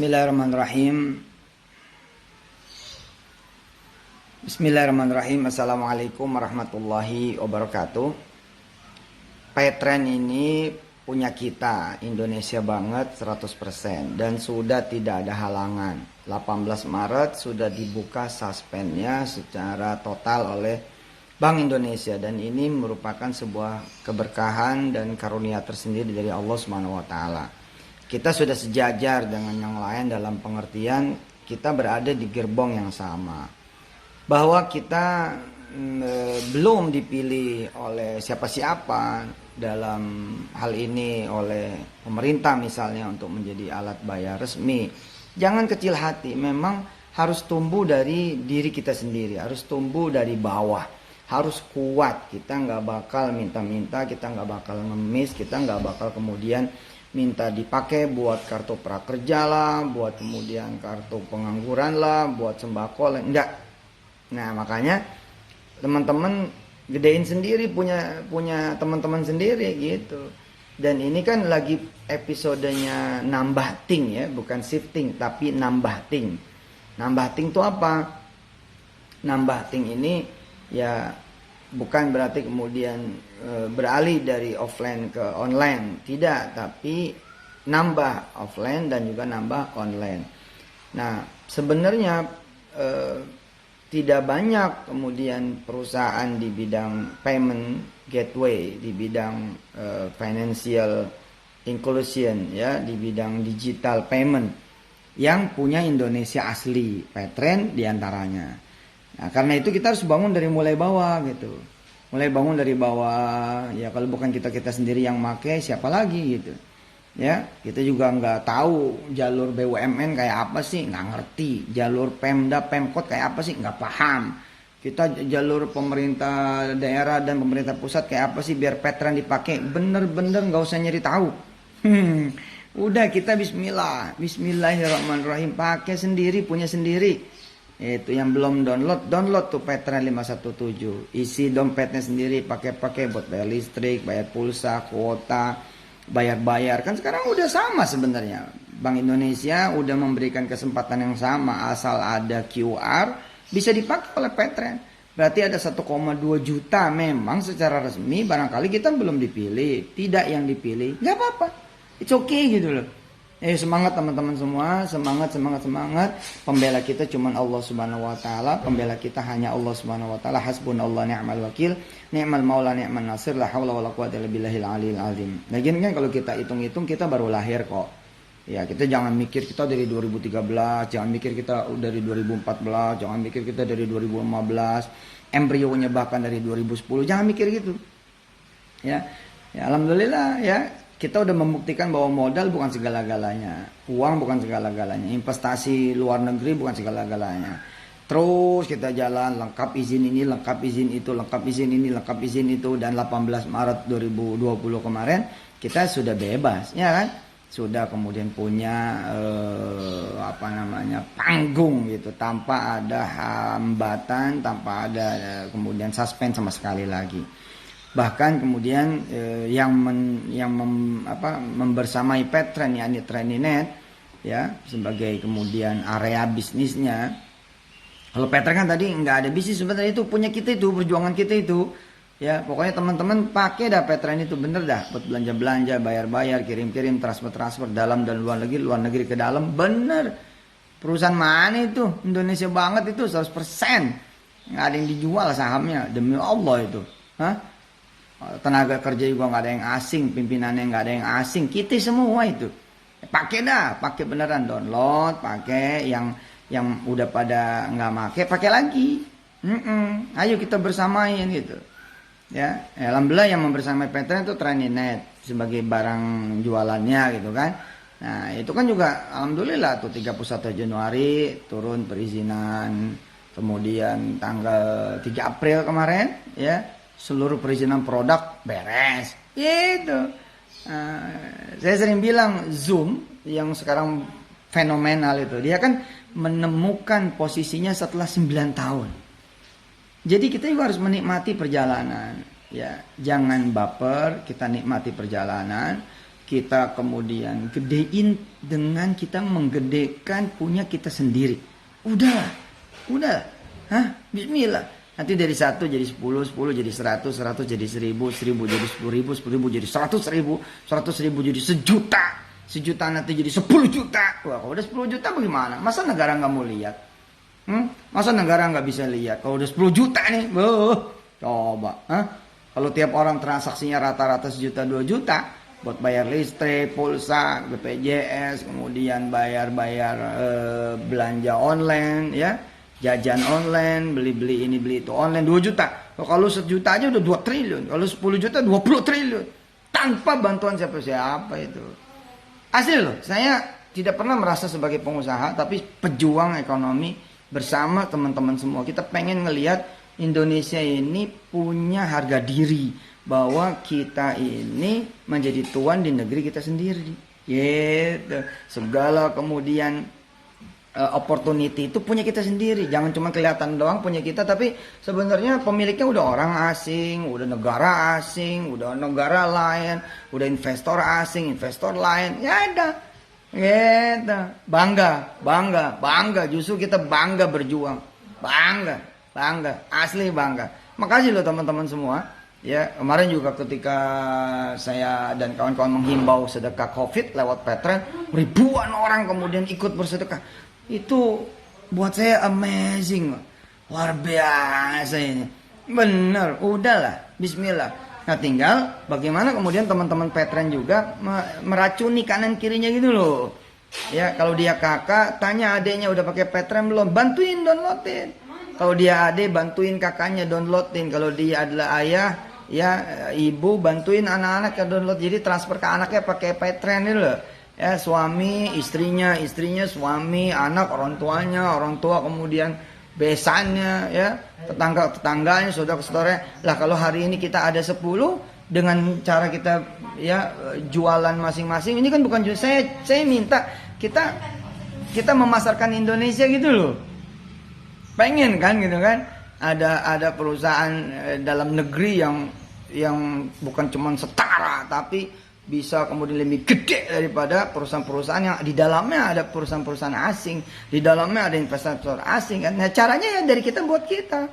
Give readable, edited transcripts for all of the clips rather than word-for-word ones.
Bismillahirrahmanirrahim. Bismillahirrahmanirrahim. Assalamualaikum warahmatullahi wabarakatuh. Petren ini punya kita, Indonesia banget 100%, dan sudah tidak ada halangan. 18 Maret sudah dibuka suspendnya secara total oleh Bank Indonesia, dan ini merupakan sebuah keberkahan dan karunia tersendiri dari Allah Subhanahu wa taala. Kita sudah sejajar dengan yang lain dalam pengertian kita berada di gerbong yang sama. Bahwa kita belum dipilih oleh siapa-siapa dalam hal ini oleh pemerintah misalnya untuk menjadi alat bayar resmi. Jangan kecil hati, memang harus tumbuh dari diri kita sendiri, harus tumbuh dari bawah, harus kuat. Kita nggak bakal minta-minta, kita nggak bakal ngemis, kita nggak bakal kemudian minta dipakai buat kartu prakerja lah, buat kemudian kartu pengangguran lah, buat sembako lah, enggak. Nah makanya teman-teman gedein sendiri, punya teman-teman sendiri gitu. Dan ini kan lagi episodenya nambah ting ya, bukan shifting tapi nambah ting. Nambah ting itu apa? Nambah ting ini ya bukan berarti kemudian beralih dari offline ke online, tidak, tapi nambah offline dan juga nambah online. Nah sebenarnya tidak banyak kemudian perusahaan di bidang payment gateway, di bidang financial inclusion ya, di bidang digital payment yang punya Indonesia asli, Petren diantaranya. Nah, karena itu kita harus bangun dari mulai bawah gitu. Mulai bangun dari bawah, ya kalau bukan kita sendiri yang make, siapa lagi gitu. Ya, kita juga nggak tahu jalur BUMN kayak apa sih, nggak ngerti. Jalur Pemda, Pemkot kayak apa sih, nggak paham. Kita jalur pemerintah daerah dan pemerintah pusat kayak apa sih biar Petren dipakai. Bener-bener nggak usah nyari tahu. Udah kita bismillah, bismillahirrahmanirrahim, pakai sendiri, punya sendiri. Itu yang belum download tuh Petren 517. Isi dompetnya sendiri, pakai buat bayar listrik, bayar pulsa, kuota, bayar. Kan sekarang udah sama sebenarnya. Bank Indonesia udah memberikan kesempatan yang sama, asal ada QR bisa dipakai oleh Petren. Berarti ada 1,2 juta memang secara resmi, barangkali kita belum dipilih, tidak yang dipilih, nggak apa-apa. It's okay gitu loh. Semangat teman-teman semua, semangat. Pembela kita cuman Allah Subhanahu wa taala, pembela kita hanya Allah Subhanahu wa taala. Hasbunallahu ni'mal wakil, ni'mal maula ni'man nasir, la haula wala quwata illa billahil aliyil azim. Lagian kan kalau kita hitung-hitung kita baru lahir kok. Ya, kita jangan mikir kita dari 2013, jangan mikir kita dari 2014, jangan mikir kita dari 2015, embrionya bahkan dari 2010, jangan mikir gitu. Ya alhamdulillah ya. Kita udah membuktikan bahwa modal bukan segala-galanya, uang bukan segala-galanya, investasi luar negeri bukan segala-galanya. Terus kita jalan lengkap izin ini, lengkap izin itu, lengkap izin ini, lengkap izin itu, dan 18 Maret 2020 kemarin kita sudah bebas, ya kan? Sudah kemudian punya panggung gitu, tanpa ada hambatan, tanpa ada kemudian suspend sama sekali lagi. Bahkan kemudian yang membersamai Petren yakni Treninet ya sebagai kemudian area bisnisnya. Kalau Petren kan tadi nggak ada bisnis, sebenarnya itu punya kita, itu perjuangan kita itu ya. Pokoknya teman-teman pakai dah Petren itu, bener dah buat belanja, bayar, kirim, transfer dalam dan luar negeri ke dalam, bener. Perusahaan mana itu Indonesia banget itu 100%, nggak ada yang dijual sahamnya, demi Allah itu. Tenaga kerja juga nggak ada yang asing, pimpinannya nggak ada yang asing, kita semua itu pakai beneran, download, pakai yang udah pada nggak pakai lagi. Ayo kita bersamain gitu ya. Alhamdulillah yang membersamai Petren itu Treninet sebagai barang jualannya gitu kan. Nah itu kan juga alhamdulillah tuh 31 Januari turun perizinan, kemudian tanggal 3 April kemarin ya seluruh perizinan produk beres gitu. Saya sering bilang Zoom yang sekarang fenomenal itu, dia kan menemukan posisinya setelah 9 tahun. Jadi kita juga harus menikmati perjalanan ya, jangan baper, kita nikmati perjalanan, kita kemudian gedein dengan kita menggedekan punya kita sendiri. Udah, Bismillah. Nanti dari 1 jadi 10, 10 jadi 100, 100 jadi 1000, 1000 jadi 10.000, 10.000 jadi 100.000, 100.000 jadi sejuta, sejuta nanti jadi 10 juta. Wah, kalau udah 10 juta bagaimana? Masa negara nggak mau lihat? Masa negara nggak bisa lihat? Kalau udah 10 juta nih, coba. Kalau tiap orang transaksinya rata-rata 1 juta 2 juta, buat bayar listrik, pulsa, BPJS, kemudian bayar belanja online, ya, jajan online, beli ini beli itu online 2 juta. Kalau 1 juta aja udah 2 triliun. Kalau 10 juta 20 triliun. Tanpa bantuan siapa-siapa itu. Asli loh, saya tidak pernah merasa sebagai pengusaha, tapi pejuang ekonomi bersama teman-teman semua. Kita pengen ngelihat Indonesia ini punya harga diri, bahwa kita ini menjadi tuan di negeri kita sendiri. Gitu. Segala kemudian opportunity itu punya kita sendiri. Jangan cuma kelihatan doang punya kita, tapi sebenarnya pemiliknya udah orang asing, udah negara asing, udah negara lain, udah investor asing, investor lain. Ya ada. Gitu. Bangga. Justru kita bangga berjuang. Bangga. Asli bangga. Makasih loh teman-teman semua. Ya, kemarin juga ketika saya dan kawan-kawan menghimbau sedekah COVID lewat Petren, ribuan orang kemudian ikut bersedekah. Itu buat saya amazing, luar biasa ini. Bener, udahlah, Bismillah. Nah, tinggal bagaimana kemudian teman-teman Petren juga meracuni kanan kirinya gitu loh. Ya, kalau dia kakak, tanya adeknya udah pakai Petren belum, bantuin downloadin. Kalau dia adik, bantuin kakaknya downloadin. Kalau dia adalah ayah, ya ibu, bantuin anak-anak ya download. Jadi transfer ke anaknya pakai Petren itu loh. Ya, suami, istrinya, suami, anak, orang tua kemudian besannya, ya, tetangganya, saudara-saudaranya. Lah kalau hari ini kita ada 10 dengan cara kita ya jualan masing-masing, ini kan bukan saya minta kita memasarkan Indonesia gitu loh. Pengen kan gitu kan? Ada perusahaan dalam negeri yang bukan cuma setara tapi bisa kemudian lebih gede daripada perusahaan-perusahaan yang di dalamnya ada perusahaan-perusahaan asing, di dalamnya ada investor asing kan. Nah, caranya ya dari kita buat kita.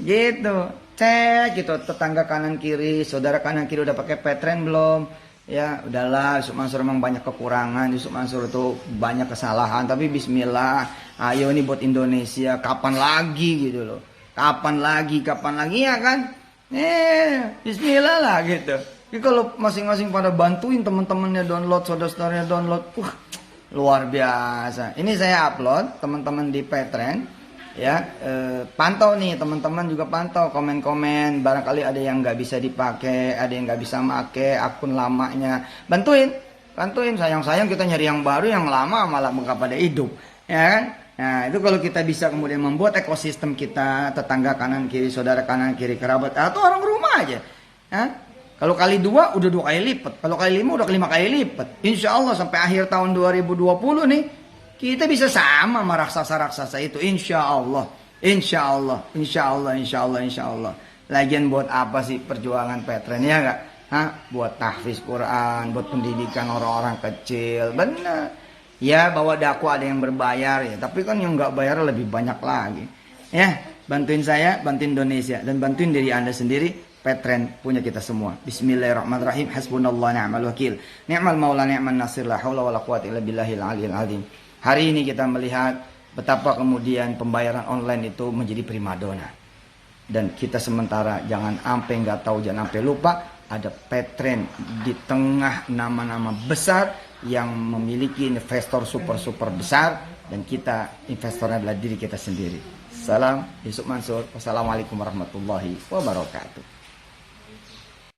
Gitu. Cek gitu tetangga kanan kiri, saudara kanan kiri udah pakai Petren belum? Ya, udahlah, Yusuf Mansur memang banyak kekurangan, Yusuf Mansur itu banyak kesalahan, tapi bismillah, ayo ini buat Indonesia, kapan lagi gitu loh. Kapan lagi ya kan? Bismillah lah gitu. Jadi kalau masing-masing pada bantuin teman-temannya download, saudara-saudaranya download, luar biasa. Ini saya upload teman-teman di Petren, ya. Pantau nih teman-teman juga pantau komen-komen. Barangkali ada yang nggak bisa dipakai, ada yang nggak bisa make akun lamanya. Bantuin. Sayang-sayang kita nyari yang baru, yang lama malah nggak pada hidup, ya kan? Nah itu kalau kita bisa kemudian membuat ekosistem kita, tetangga kanan kiri, saudara kanan kiri, kerabat atau orang rumah aja, ya. Kalau kali 2 udah 2 kali lipat. Kalau kali 5 udah 5 kali lipat. Insya Allah sampai akhir tahun 2020 nih kita bisa sama sama raksasa-raksasa itu. Insya Allah. Lagian buat apa sih perjuangan Petren, ya nggak? Buat tahfiz Quran, buat pendidikan orang-orang kecil. Benar. Ya bahwa dakwah ada yang berbayar ya, tapi kan yang nggak bayar lebih banyak lagi. Ya, bantuin saya, bantuin Indonesia, dan bantuin diri Anda sendiri. Petren punya kita semua. Bismillahirrahmanirrahim. Hasbunallah ni'mal wakil. Ni'mal maula ni'man nasir. La haula wala quwwata illa billahil aliyil azim. Hari ini kita melihat betapa kemudian pembayaran online itu menjadi primadona. Dan kita sementara jangan sampai nggak tahu, jangan sampai lupa ada Petren di tengah nama-nama besar yang memiliki investor super besar, dan kita investornya adalah diri kita sendiri. Salam Yusuf Mansur. Wassalamualaikum warahmatullahi wabarakatuh.